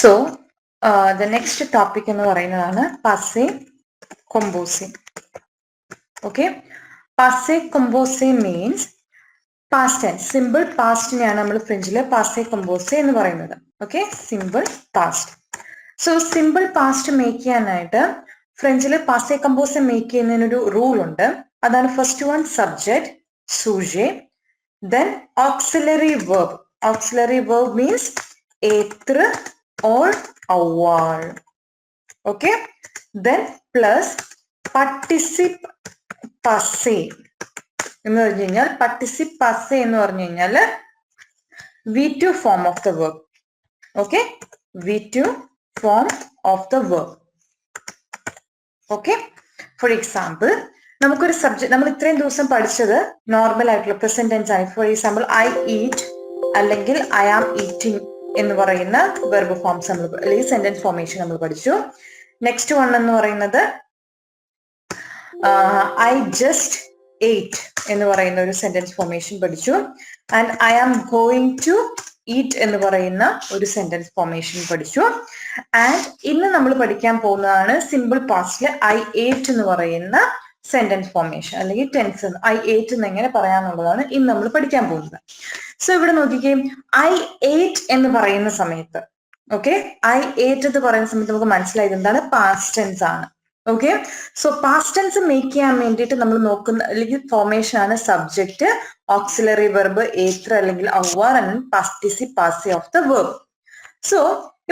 So, the next topic എന്ന് പറയുന്നതാണ് passe composse. Okay, passe composse means past tense, simple past നെയാണ് നമ്മൾ ഫ്രഞ്ചിൽ passe composse എന്ന് പറയുന്നത്. Okay, simple past. So, simple past make ചെയ്യാനായിട്ട് ഫ്രഞ്ചിൽ passe composse make ചെയ്യുന്നതിനൊരു rule ഉണ്ട്. അതാണ് first one subject sujet, then auxiliary verb. Auxiliary verb means être or avoir. Okay, then plus participe passé എന്ന് പറഞ്ഞു കഴിഞ്ഞാൽ participe passé എന്ന് പറഞ്ഞു കഴിഞ്ഞാൽ V2 form of the verb. Okay, V2 form of the verb. Okay, for example, നമുക്കൊരു subject നമ്മൾ ഇത്രയും ദിവസം പഠിച്ചത് നോർമൽ ആയിട്ടുള്ള പ്രസന്റ് ടെൻസ് ആണ്. ഫോർ എക്സാമ്പിൾ ഐ ഈറ്റ് അല്ലെങ്കിൽ ഐ ആം ഈറ്റിംഗ് എന്ന് പറയുന്ന വെർബ് ഫോംസ് നമ്മൾ അല്ലെങ്കിൽ സെന്റൻസ് ഫോർമേഷൻ നമ്മൾ പഠിച്ചു. നെക്സ്റ്റ് വൺ എന്ന് പറയുന്നത് ഐ ജസ്റ്റ് എയ്റ്റ് എന്ന് പറയുന്ന ഒരു സെന്റൻസ് ഫോർമേഷൻ പഠിച്ചു. And I am going to eat എന്ന് പറയുന്ന ഒരു സെന്റൻസ് ഫോർമേഷൻ പഠിച്ചു. ആൻഡ് ഇന്ന് നമ്മൾ പഠിക്കാൻ പോകുന്നതാണ് സിമ്പിൾ പാസ്റ്റില് ഐ ഏറ്റ് എന്ന് പറയുന്ന സെന്റൻസ് ഫോർമേഷൻ അല്ലെങ്കിൽ ടെൻസ് ഐ ഏറ്റ് എന്ന് എങ്ങനെ പറയാന്നുള്ളതാണ് ഇന്ന് നമ്മൾ പഠിക്കാൻ പോകുന്നത്. സോ ഇവിടെ നോക്കിക്കേ, ഐ ഏറ്റ് എന്ന് പറയുന്ന സമയത്ത്, ഓക്കെ, ഐ ഏറ്റ് എന്ന് പറയുന്ന സമയത്ത് നമുക്ക് മനസ്സിലായത് എന്താണ്? പാസ്റ്റ് ടെൻസ് ആണ്. Okay, so past tense make ചെയ്യാൻ വേണ്ടിയിട്ട് നമ്മൾ നോക്കുന്ന അല്ലെങ്കിൽ ഫോർമേഷൻ ആണ് സബ്ജക്റ്റ്, ഓക്സിലറി വെർബ്, ഏത്ര അല്ലെങ്കിൽ അവർ ആൻഡ് പാർട്ടിസിപ്പ് പാസി ഓഫ് ദ വെർബ്. സോ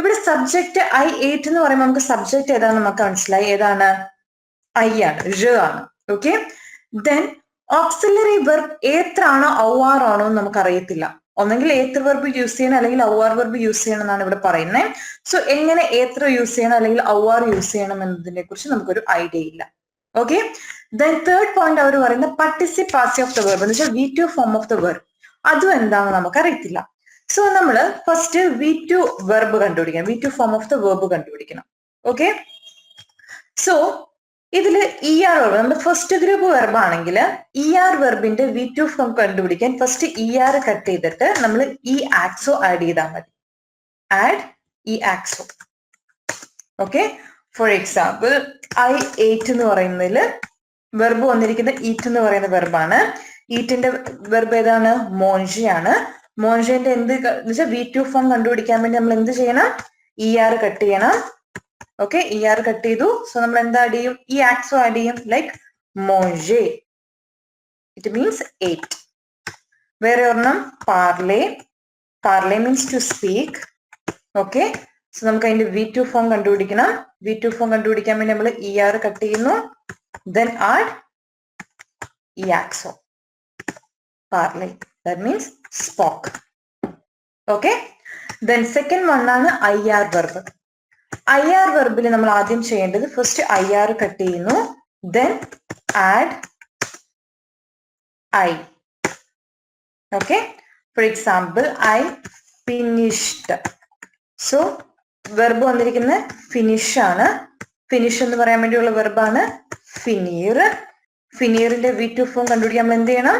ഇവിടെ സബ്ജക്റ്റ് ഐ ഏറ്റ് എന്ന് പറയുമ്പോൾ നമുക്ക് സബ്ജക്റ്റ് ഏതാണ് നമുക്ക് മനസ്സിലായി, ഏതാണ്? ഐ ആണ്, ആണ്. ഓക്കെ, ദെൻ ഓക്സിലറി വെർബ് ഏത്ര ആണോ ഔആർ ആണോ എന്ന് നമുക്ക് അറിയത്തില്ല. ഒന്നെങ്കിൽ ഏത്ര വെർബ് യൂസ് ചെയ്യണം അല്ലെങ്കിൽ ഔആർ വെർബ് യൂസ് ചെയ്യണം എന്നാണ് ഇവിടെ പറയുന്നത്. സോ എങ്ങനെ ഏത്ര യൂസ് ചെയ്യണം അല്ലെങ്കിൽ ഔആർ യൂസ് ചെയ്യണം എന്നതിനെ കുറിച്ച് നമുക്കൊരു ഐഡിയ ഇല്ല. ഓക്കെ, ദെൻ തേർഡ് പോയിന്റ് അവർ പറയുന്ന പാർട്ടിസിപ്പ് പാസി ഓഫ് ദ വെർബ് എന്ന് വെച്ചാൽ V2 form of the verb. അതും എന്താണെന്ന് നമുക്ക് അറിയത്തില്ല. സോ നമ്മൾ ഫസ്റ്റ് V2 വെർബ് കണ്ടുപിടിക്കണം, V2 form of the verb കണ്ടുപിടിക്കണം. ഓക്കെ, സോ ഇതില് ER വെർബ്, നമ്മുടെ ഫസ്റ്റ് ഗ്രൂപ്പ് വെർബ് ആണെങ്കിൽ ER വെർബിന്റെ V2 ഫോം കണ്ടുപിടിക്കാൻ ഫസ്റ്റ് ER കട്ട് ചെയ്തിട്ട് നമ്മൾ ആക്സോ ആഡ് ചെയ്താൽ മതി. Add hacksaw. Okay, for example I ate എന്ന് പറയുന്നതിൽ വെർബ് വന്നിരിക്കുന്ന ഈറ്റ് എന്ന് പറയുന്ന വെർബാണ്. ഈറ്റിന്റെ വെർബ് ഏതാണ്? മോഞ്ചയാണ്. മോഞ്ചന്റെ എന്ത് വെച്ചാൽ V2 ഫോം കണ്ടുപിടിക്കാൻ വേണ്ടി നമ്മൾ എന്ത് ചെയ്യണം? ER കട്ട് ചെയ്യണം. ഓക്കെ, ER കട്ട് ചെയ്തു. സോ നമ്മൾ എന്താ ആഡ് ചെയ്യും? ആക്സോ ആഡ് ചെയ്യും. ലൈക്ക് മോഞ്ചേ, ഇറ്റ് മീൻസ് എയ്റ്റ്. വേറെ ഒരെണ്ണം പാർലേ. പാർലേ means to speak. Okay, so നമുക്ക് അതിന്റെ V2 ഫോം കണ്ടുപിടിക്കണം. V2 ഫോം കണ്ടുപിടിക്കാൻ വേണ്ടി നമ്മൾ ER കട്ട് ചെയ്യുന്നു. Then add hacksaw, Parle, that means spoke. Okay, then second one ആണ് IR വെർബ്. IR വെർബിൽ നമ്മൾ ആദ്യം ചെയ്യേണ്ടത് ഫസ്റ്റ് IR കട്ട് ചെയ്യുന്നു. Then add I. Okay, for example I finished. So verb വന്നിരിക്കുന്ന ഫിനിഷ് ആണ്. ഫിനിഷ് എന്ന് പറയാൻ വേണ്ടിയുള്ള വെർബാണ് ഫിനീർ. ഫിനീറിന്റെ V2 ഫോം കണ്ടുപിടിക്കാൻ നമ്മൾ എന്ത് ചെയ്യണം?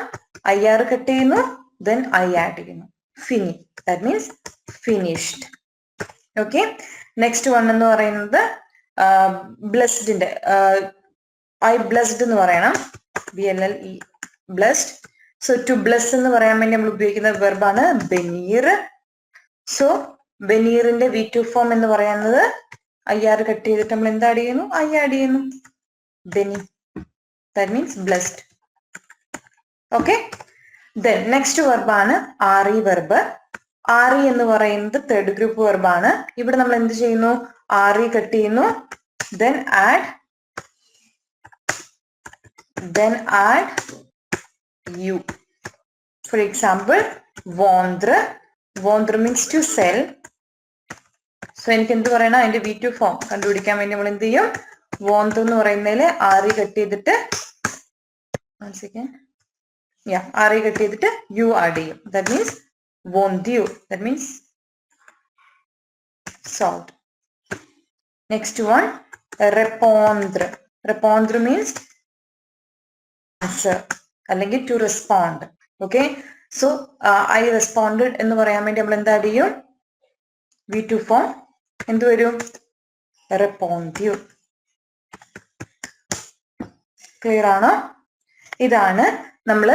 IR കട്ട് ചെയ്യുന്നു. ദെൻ ഐ ആഡ് ചെയ്യുന്നു. ഫിനി, that means finished. Okay, next one എന്ന് പറയുന്നത് ബ്ലെസ്ഡിന്റെ ഐ ബ്ലെസ്ഡ് എന്ന് പറയണം. BLLE, blessed. So to bless എന്ന് പറയാൻ വേണ്ടി നമ്മൾ ഉപയോഗിക്കുന്ന വെർബാണ് ബെനീർ. സോ ബെനീറിന്റെ V2 ഫോം എന്ന് പറയുന്നത് IR കട്ട് ചെയ്തിട്ട് നമ്മൾ എന്താ ആഡ് ചെയ്യുന്നു? ഐ ആഡ് ചെയ്യുന്നു. ബെനി, that means blessed. Okay, then next വെർബാണ് RE വെർബ്. RE എന്ന് പറയുന്നത് തേർഡ് ഗ്രൂപ്പ് വെർബാണ്. ഇവിടെ നമ്മൾ എന്ത് ചെയ്യുന്നു? RE കട്ട് ചെയ്യുന്നു. Then add U. For example വോന്ദ്ര. വോന്ദ്ര മീൻസ് ടു സെൽ. സോ എനിക്ക് എന്ത് പറയണം? അതിന്റെ V2 ഫോം കണ്ടുപിടിക്കാൻ വേണ്ടി നമ്മൾ എന്ത് ചെയ്യും? വോന്ദ്ര എന്ന് പറയുന്നതിൽ RE കട്ട് ചെയ്തിട്ട് RE കട്ട് ചെയ്തിട്ട് യു ആഡ് ചെയ്യും. That means Vondiu, that means salt. Next one, répondre. Répondre means answer അല്ലെങ്കിൽ to respond. Okay, so I responded എന്ന് പറയാൻ വേണ്ടി നമ്മൾ എന്താ ചെയ്യും? V2 form എന്ത് വരും? റെപ്പോണ്ടീവ്. ക്ലിയർ ആണോ? ഇതാണ് നമ്മൾ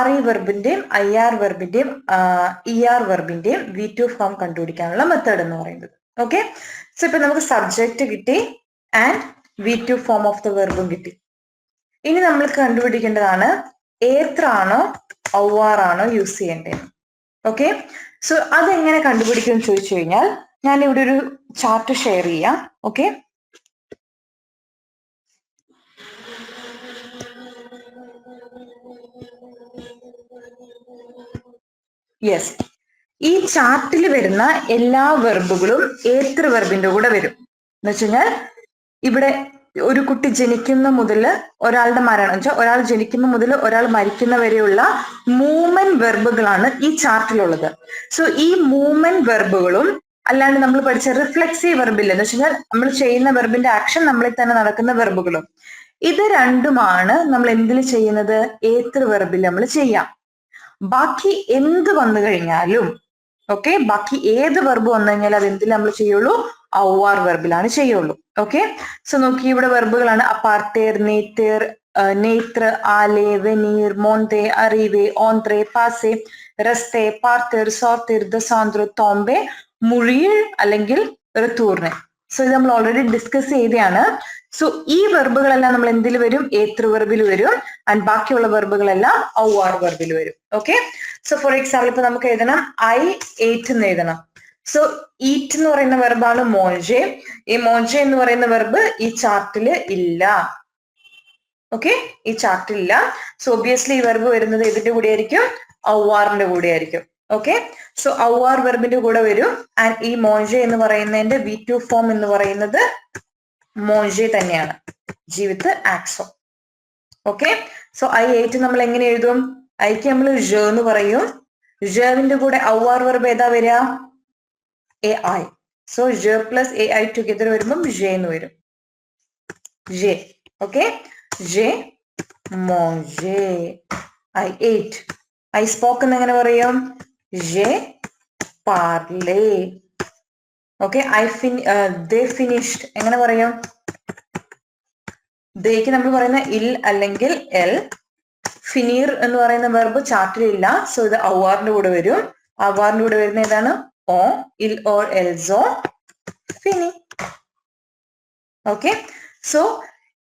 RE വെർബിന്റെയും IR വെർബിന്റെയും ER വെർബിന്റെയും V2 ഫോം കണ്ടുപിടിക്കാനുള്ള മെത്തേഡ് എന്ന് പറയുന്നത്. ഓക്കെ, സോ ഇപ്പൊ നമുക്ക് സബ്ജക്റ്റ് കിട്ടി and V2 form of the വെർബും കിട്ടി. ഇനി നമ്മൾ കണ്ടുപിടിക്കേണ്ടതാണ് ഏത്ര ആണോ OR ആണോ യൂസ് ചെയ്യേണ്ടത്. ഓക്കെ, സോ അതെങ്ങനെ കണ്ടുപിടിക്കും എന്ന് ചോദിച്ചു കഴിഞ്ഞാൽ ഞാൻ ഇവിടെ ഒരു ചാർട്ട് ഷെയർ ചെയ്യാം. ഓക്കെ, യെസ്, ഈ ചാർട്ടിൽ വരുന്ന എല്ലാ വെർബുകളും ഏത്ര വെർബിന്റെ കൂടെ വരും. എന്ന് വെച്ച് കഴിഞ്ഞാൽ ഇവിടെ ഒരു കുട്ടി ജനിക്കുന്ന മുതൽ ഒരാളുടെ മരണം വെച്ചാൽ ഒരാൾ ജനിക്കുന്ന മുതൽ ഒരാൾ മരിക്കുന്ന വരെയുള്ള മൂവ്മെന്റ് വെർബുകളാണ് ഈ ചാർട്ടിലുള്ളത്. സോ ഈ മൂവ്മെന്റ് വെർബുകളും അല്ലാണ്ട് നമ്മൾ പഠിച്ച റിഫ്ലെക്സീവ് വെർബില്ല എന്ന് വെച്ച് കഴിഞ്ഞാൽ നമ്മൾ ചെയ്യുന്ന വെർബിന്റെ ആക്ഷൻ നമ്മളിൽ തന്നെ നടക്കുന്ന വെർബുകളും, ഇത് രണ്ടുമാണ് നമ്മൾ എന്തിൽ ചെയ്യുന്നത്? ഏത്ര വെർബിൽ നമ്മൾ ചെയ്യാം. ബാക്കി എന്ത് വന്നു കഴിഞ്ഞാലും ഓക്കെ, ബാക്കി ഏത് വെർബ് വന്നു കഴിഞ്ഞാൽ അത് എന്തിൽ നമ്മൾ ചെയ്യുള്ളൂ? OR വെർബിലാണ് ചെയ്യുള്ളൂ. ഓക്കെ, സോ നോക്കി ഇവിടെ വെർബുകളാണ് അപ്പാർട്ടേർ, നേറ്റർ, നേത്ര, ആലെ, വെനീർ, മോണ്ടെ, അറിവെ, ഓന്ത്രെ, പാസെ, റസ്തെ, പാർത്തർ, സോർത്തർ, ദസാന്ദ്ര, തോംബെ, മുഴിർ അല്ലെങ്കിൽ റത്തൂർനെ. സോ ഇത് നമ്മൾ ഓൾറെഡി ഡിസ്കസ് ചെയ്തതാണ്. സോ ഈ വെർബുകളെല്ലാം നമ്മൾ എന്തിൽ വരും? ഏത്ര വെർബിൽ വരും. ആൻഡ് ബാക്കിയുള്ള വെർബുകളെല്ലാം OR വെർബിൽ വരും. ഓക്കെ, സോ ഫോർ എക്സാമ്പിൾ ഇപ്പൊ നമുക്ക് എഴുതണം I ate എന്ന് എഴുതണം. സോ ഈറ്റ് എന്ന് പറയുന്ന വെർബാണ് മോഞ്ചെ. ഈ മോഞ്ചെ എന്ന് പറയുന്ന വെർബ് ഈ ചാർട്ടില് ഇല്ല. ഓക്കെ, ഈ ചാർട്ടിൽ ഇല്ല. സോ ഒബിയസ്ലി ഈ വെർബ് വരുന്നത് ഇതിന്റെ കൂടെ ആയിരിക്കും? ORന്റെ കൂടെ ആയിരിക്കും. ഓക്കെ, സോ OR വെർബിന്റെ കൂടെ വരും. ആൻഡ് ഈ മോഞ്ചെ എന്ന് പറയുന്നതിന്റെ V2 ഫോം എന്ന് പറയുന്നത് മോഞ്ചെ തന്നെയാണ്, G with hacksaw. Okay, so I ate നമ്മൾ എങ്ങനെ എഴുതും? ഐക്ക് നമ്മൾ ജ എന്ന് പറയും. ജവിന്റെ കൂടെ OR വെർബ് ഏതാ വരിക? AI. സോ ജ പ്ലസ് AI ടുഗദർ വരുമ്പം ജെ എന്ന് വരും. ജെ. ഓക്കെ, ജെ മോഞ്ചെ. I ate. I spoke എന്ന് എങ്ങനെ പറയും? ജെ പാർലേ. ഓക്കെ, they finished എങ്ങനെ പറയും? ദേക്ക് നമ്മൾ പറയുന്ന ഇൽ അല്ലെങ്കിൽ എൽ. ഫിനീർ എന്ന് പറയുന്ന വെർബ് ചാർട്ടിലില്ല. സോ ഇത് ORന്റെ കൂടെ വരും. ORന്റെ കൂടെ വരുന്ന ഏതാണ്? ഓ, ഇൽ or also, Fini. Okay, so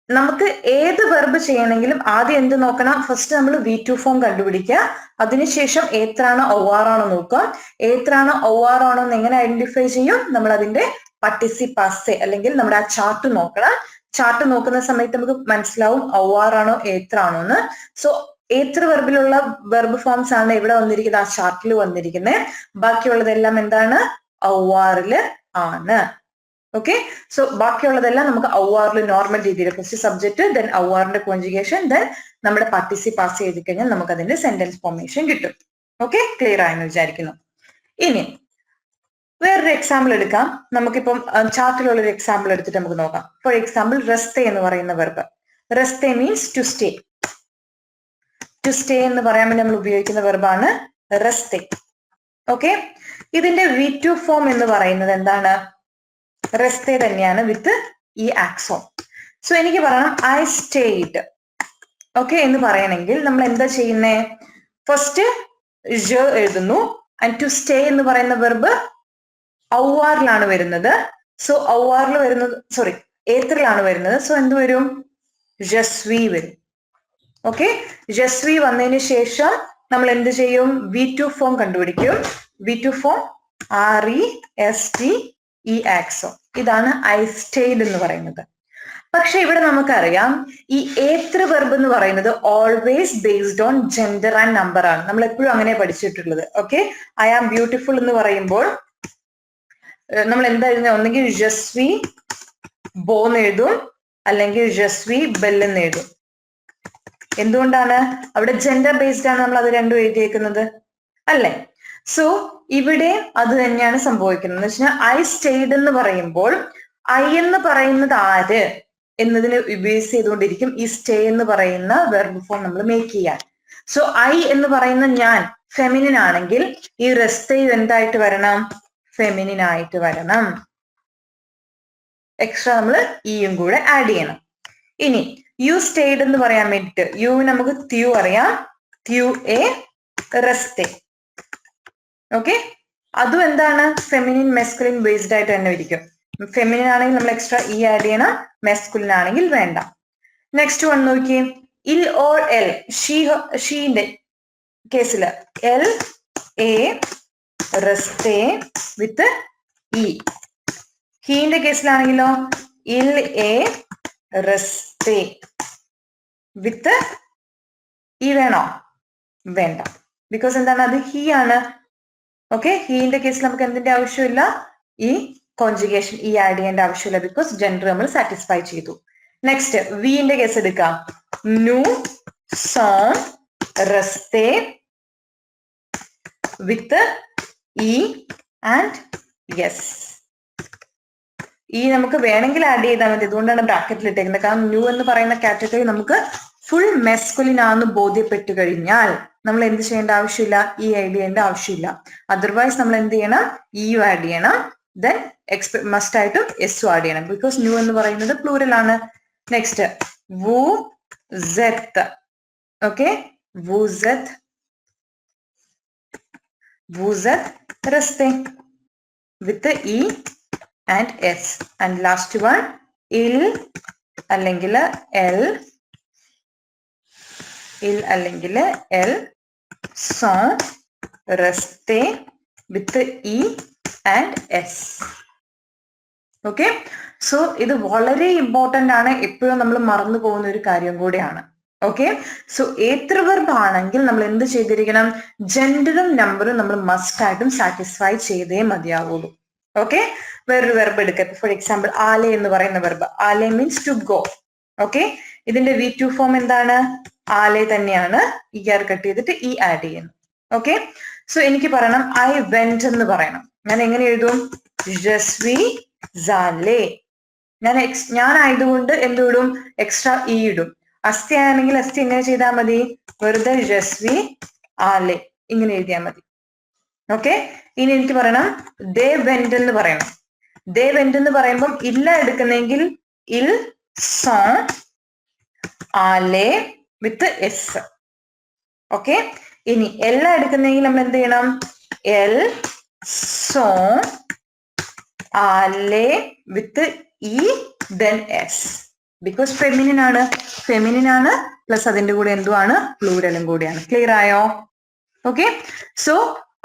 നമുക്ക് ഏത് വെർബ് ചെയ്യണമെങ്കിലും ആദ്യം എന്ത് നോക്കണം? ഫസ്റ്റ് നമ്മൾ V2 ഫോം കണ്ടുപിടിക്കുക. അതിനുശേഷം ഏത്രാണോ OR ആണോ നോക്കുക. ഏത്രാണോ OR ആണോ എന്ന് എങ്ങനെ ഐഡന്റിഫൈ ചെയ്യും? നമ്മൾ അതിന്റെ പാർട്ടിസിപ്പാസെ അല്ലെങ്കിൽ നമ്മുടെ ആ ചാർട്ട് നോക്കണം. ചാർട്ട് നോക്കുന്ന സമയത്ത് നമുക്ക് മനസ്സിലാവും OR ആണോ ഏത്ര ആണോ എന്ന്. സോ ഏത്ര വെർബിലുള്ള വെർബ് ഫോംസ് ആണ് ഇവിടെ വന്നിരിക്കുന്നത്, ആ ചാർട്ടിൽ വന്നിരിക്കുന്നത്. ബാക്കിയുള്ളതെല്ലാം എന്താണ്? ORല് ആണ്. ഓക്കെ, സോ ബാക്കിയുള്ളതെല്ലാം നമുക്ക് ORല് നോർമൽ രീതിയിൽ ഫസ്റ്റ് സബ്ജക്ട്, ദെൻ ORന്റെ കോൺജുഗേഷൻ, ദെൻ നമ്മുടെ പാർട്ടിസിപ്പാസ് ചെയ്ത് കഴിഞ്ഞാൽ നമുക്ക് അതിന്റെ സെന്റൻസ് ഫോർമേഷൻ കിട്ടും. ഓക്കെ, ക്ലിയർ ആയെന്ന് വിചാരിക്കുന്നു. ഇനി വേറൊരു എക്സാമ്പിൾ എടുക്കാം. നമുക്കിപ്പം ചാർട്ടിലുള്ള ഒരു എക്സാമ്പിൾ എടുത്തിട്ട് നമുക്ക് നോക്കാം. ഫോർ എക്സാമ്പിൾ റസ്തെ എന്ന് പറയുന്ന വെർബ്. റസ്തെ means to stay. To stay എന്ന് പറയാൻ വേണ്ടി നമ്മൾ ഉപയോഗിക്കുന്ന വെർബാണ് റസ്തെ. ഓക്കെ, ഇതിന്റെ V2 ഫോം എന്ന് പറയുന്നത് എന്താണ്? റസ്തെ തന്നെയാണ് വിത്ത് ഈ ആക്സോൺ. സോ എനിക്ക് പറയണം I stayed. ഓക്കെ എന്ന് പറയണമെങ്കിൽ നമ്മൾ എന്താ ചെയ്യുന്നേ? ഫസ്റ്റ് ജ എഴുതുന്നു. ആൻഡ് ടു സ്റ്റേ എന്ന് പറയുന്ന വെർബ് ORലാണ് വരുന്നത്. സോ ORല് വരുന്നത്, സോറി ഏത്രയിലാണ് വരുന്നത്. സോ എന്ത് വരും? ജസ്വി വരും. ഓക്കെ, ജസ്വി വന്നതിന് ശേഷം നമ്മൾ എന്ത് ചെയ്യും? V2 ഫോം കണ്ടുപിടിക്കും. V2 form RESTE hacksaw. ഇതാണ് I stayed എന്ന് പറയുന്നത്. പക്ഷെ ഇവിടെ നമുക്കറിയാം ഈ ഏത്ര വെർബ് എന്ന് പറയുന്നത് always based on gender and number ആണ്. നമ്മൾ എപ്പോഴും അങ്ങനെ പഠിച്ചിട്ടുള്ളത്. ഓക്കെ, I am beautiful എന്ന് പറയുമ്പോൾ നമ്മൾ എന്താ എഴുതുന്നത്? ഒന്നെങ്കിൽ ജസ്വി ബോ എന്ന് എഴുതും, അല്ലെങ്കിൽ ജസ്വി ബെൽ എന്ന് എഴുതും. എന്തുകൊണ്ടാണ്? അവിടെ ജെൻഡർ ബേസ്ഡ് ആണ് നമ്മൾ അത് രണ്ടും എഴുതിയേക്കുന്നത് അല്ലേ? സോ ഇവിടെ അത് തന്നെയാണ് സംഭവിക്കുന്നത്. എന്ന് വെച്ചാൽ I stayed എന്ന് പറയുമ്പോൾ I എന്ന് പറയുന്നത് ആര് എന്നതിനെ ബേസ് ചെയ്തുകൊണ്ടിരിക്കും ഈ സ്റ്റേ എന്ന് പറയുന്ന വെർബ് ഫോം നമ്മൾ മേക്ക് ചെയ്യാൻ. സോ I എന്ന് പറയുന്ന ഞാൻ ഫെമിനിൻ ആണെങ്കിൽ ഈ റെസ്തെ എന്തായിട്ട് വരണം? ഫെമിനിൻ ആയിട്ട് വരണം. എക്സ്ട്രാ നമ്മൾ ഇയും കൂടെ ആഡ് ചെയ്യണം. ഇനി യു സ്റ്റേഡ് എന്ന് പറയാൻ വേണ്ടിട്ട് യു നമുക്ക് ത്യു അറിയാം, ത്യു എ റെസ്റ്റേ. ഓക്കെ, അതും എന്താണ് ഫെമിനിൻ മെസ്കുലിൻ ബേസ്ഡ് ആയിട്ട് തന്നെ ഇരിക്കും. ഫെമിനിൻ ആണെങ്കിൽ നമ്മൾ എക്സ്ട്രാ ഇ ആഡ് ചെയ്യണം, മെസ്കുലിൻ ആണെങ്കിൽ വേണ്ട. നെക്സ്റ്റ് വൺ നോക്കിയേ, ഇൽ ഓർ എൽ. ഷീന്റെ കേസിൽ എൽ എ റെസ്റ്റേ വിത്ത് ഇ. ഹീന്റെ കേസിലാണെങ്കിലോ ഇൽ എ റെസ്റ്റേ വിത്ത് ഇ വേണോ? വേണ്ട, ബിക്കോസ് എന്താണ്, അത് ഹീ ആണ്. ഓക്കെ, ഹീന്റെ കേസിൽ നമുക്ക് എന്തിന്റെ ആവശ്യമില്ല, ഈ കോൺജുഗേഷൻ ഈ ആഡ് ചെയ്യേണ്ട ആവശ്യമില്ല, ബിക്കോസ് ജെൻഡർ നമ്മൾ സാറ്റിസ്ഫൈ ചെയ്തു. നെക്സ്റ്റ് വിന്റെ കേസ് എടുക്കാം. നു സോൺ റെസ്റ്റേ വിത്ത് ഇ ആൻഡ് യെസ്. ഈ നമുക്ക് വേണമെങ്കിൽ ആഡ് ചെയ്താൽ മതി, അതുകൊണ്ടാണ് ബ്രാക്കറ്റിൽ ഇട്ടേക്കുന്നത്. കാരണം ന്യൂ എന്ന് പറയുന്ന കാറ്റഗറി നമുക്ക് ഫുൾ മെസ്കുലിൻ ആണെന്ന് ബോധ്യപ്പെട്ടു കഴിഞ്ഞാൽ നമ്മൾ എന്ത് ചെയ്യേണ്ട ആവശ്യമില്ല, ഈ ആഡ് ചെയ്യേണ്ട ആവശ്യമില്ല. അതർവൈസ് നമ്മൾ എന്ത് ചെയ്യണം, ഇയു ആഡ് ചെയ്യണം, ദെൻ മസ്റ്റ് ആയിട്ടും എസ് ആഡ് ചെയ്യണം, ബിക്കോസ് ന്യൂ എന്ന് പറയുന്നത് പ്ലൂറൽ ആണ്. നെക്സ്റ്റ് വു സെത്ത്. ഓക്കെ, വു സെത്ത് റെസ്റ്റേ with E and S. And last one ഇൽ അല്ലെങ്കിൽ എൽ സോൺ റെസ്റ്റേ with E and S. Okay, so ഇത് വളരെ ഇമ്പോർട്ടന്റ് ആണ്, എപ്പോഴും നമ്മൾ മറന്നു പോകുന്ന ഒരു കാര്യം കൂടിയാണ്. ഓക്കെ, സോ ഏത്ര വെർബ് ആണെങ്കിൽ നമ്മൾ എന്ത് ചെയ്തിരിക്കണം, ജെൻഡറും നമ്പറും നമ്മൾ മസ്റ്റ് ആയിട്ടും സാറ്റിസ്ഫൈ ചെയ്തേ മതിയാവുള്ളൂ. ഓക്കെ, വേറൊരു വെർബ് എടുക്കുക. ഫോർ എക്സാമ്പിൾ ആലെ എന്ന് പറയുന്ന വെർബ്, ആലെ മീൻസ് ടു ഗോ. ഓക്കെ, ഇതിന്റെ V2 ഫോം എന്താണ്, ആലെ തന്നെയാണ്, ഇആർ കട്ട് ചെയ്തിട്ട് ഇ ആഡ് ചെയ്യുന്നു. ഓക്കെ, സോ എനിക്ക് പറയണം ഐ വെന്റ് എന്ന് പറയണം. ഞാൻ എങ്ങനെ എഴുതും, ജസ്വി സാലെ. ഞാൻ ആയതുകൊണ്ട് എന്തിടും, എക്സ്ട്രാ ഇ ഇടും. അസ്ഥി ആണെങ്കിൽ അസ്ഥി എങ്ങനെ ചെയ്താൽ മതി, വെറുതെ ജസ്വി ആലെ ഇങ്ങനെ എഴുതിയാൽ മതി. ഓക്കെ, ഇനി എനിക്ക് പറയണം ദേ വെന്റ് എന്ന് പറയണം. ദേ വെന്റ് എന്ന് പറയുമ്പം ഇല്ല എടുക്കുന്നെങ്കിൽ ഇൽ സോൺ ആലെ വിത്ത് എസ്. ഓക്കെ, ഇനി എല്ലാം എടുക്കുന്നെങ്കിൽ നമ്മൾ എന്ത് ചെയ്യണം, എൽ സോൺ ആലെ with E then S, because feminine ആണ് പ്ലസ് അതിന്റെ കൂടെ എന്തുവാണ്, പ്ലൂരലും കൂടിയാണ്. ക്ലിയർ ആയോ? ഓക്കെ, സോ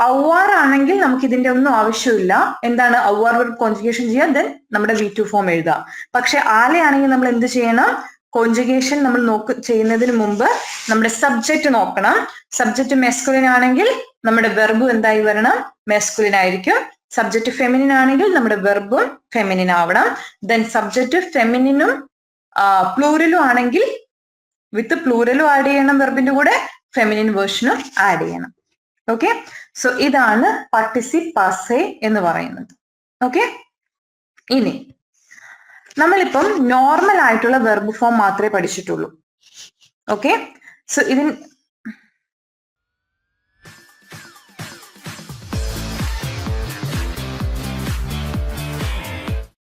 ഔവാർ ആണെങ്കിൽ നമുക്ക് ഇതിന്റെ ഒന്നും ആവശ്യമില്ല. എന്താണ്, ഔവാർ കോൺജുഗേഷൻ ചെയ്യാം, ദെൻ നമ്മുടെ V2 ഫോം എഴുതാം. പക്ഷെ ആലയാണെങ്കിൽ നമ്മൾ എന്ത് ചെയ്യണം, കോൺജുഗേഷൻ നമ്മൾ ചെയ്യുന്നതിന് മുമ്പ് നമ്മുടെ സബ്ജക്റ്റ് നോക്കണം. സബ്ജക്റ്റ് മെസ്കുലിൻ ആണെങ്കിൽ നമ്മുടെ വെർബും എന്തായി വരണം, മെസ്കുലിൻ ആയിരിക്കും. സബ്ജക്റ്റ് ഫെമിനിൻ ആണെങ്കിൽ നമ്മുടെ വെർബും ഫെമിനിൻ ആവണം. ദെൻ സബ്ജക്റ്റ് ഫെമിനിനും പ്ലൂറലും ആണെങ്കിൽ വിത്ത് പ്ലൂറലും ആഡ് ചെയ്യണം, വെർബിന്റെ കൂടെ ഫെമിനിൻ വേർഷനും ആഡ് ചെയ്യണം. ഓക്കെ, സോ ഇതാണ് പാർട്ടിസിപ്പ് പാസേ എന്ന് പറയുന്നത്. ഓക്കെ, ഇനി നമ്മളിപ്പം നോർമൽ ആയിട്ടുള്ള വെർബ് ഫോം മാത്രമേ പഠിച്ചിട്ടുള്ളൂ. Okay, so